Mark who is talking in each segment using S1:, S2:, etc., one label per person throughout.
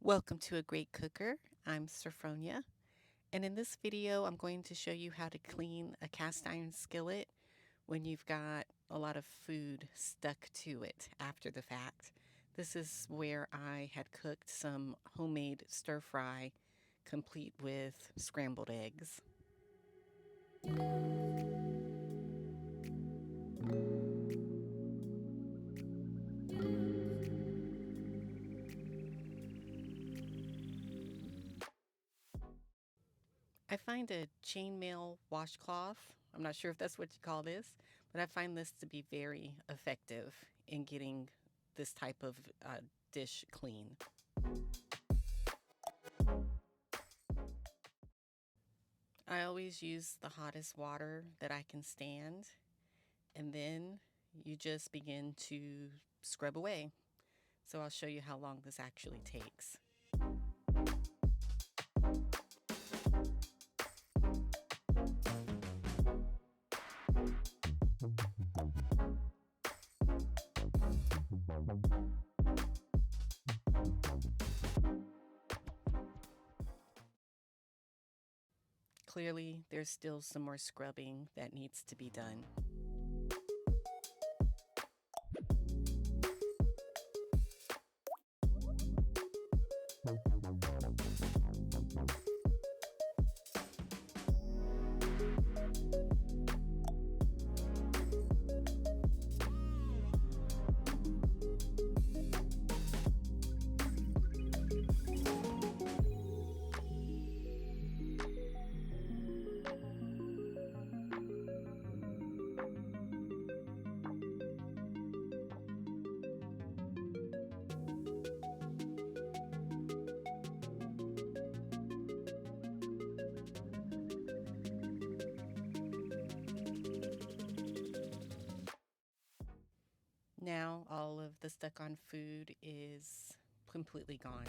S1: Welcome to A Great Cooker. I'm Sophronia, and in this video I'm going to show you how to clean a cast iron skillet when you've got a lot of food stuck to it after the fact. This is where I had cooked some homemade stir fry complete with scrambled eggs. I find a chainmail washcloth, I'm not sure if that's what you call this, but I find this to be very effective in getting this type of dish clean. I always use the hottest water that I can stand, and then you just begin to scrub away. So I'll show you how long this actually takes. Clearly, there's still some more scrubbing that needs to be done. Now all of the stuck on food is completely gone.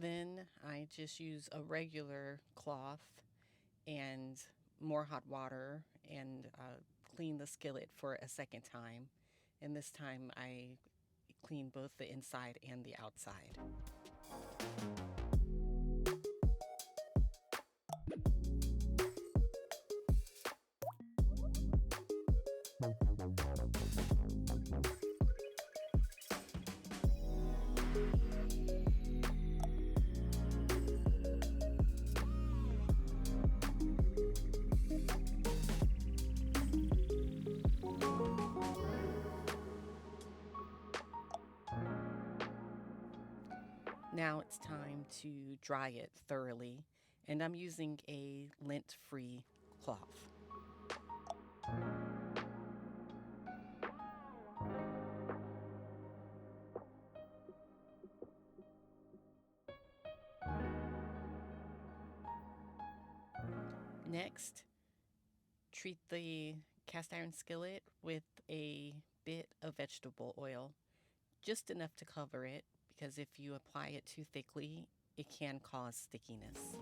S1: Then I just use a regular cloth and more hot water and clean the skillet for a second time. And this time I clean both the inside and the outside. Now it's time to dry it thoroughly, and I'm using a lint-free cloth. Next, treat the cast iron skillet with a bit of vegetable oil, just enough to cover it, because if you apply it too thickly, it can cause stickiness.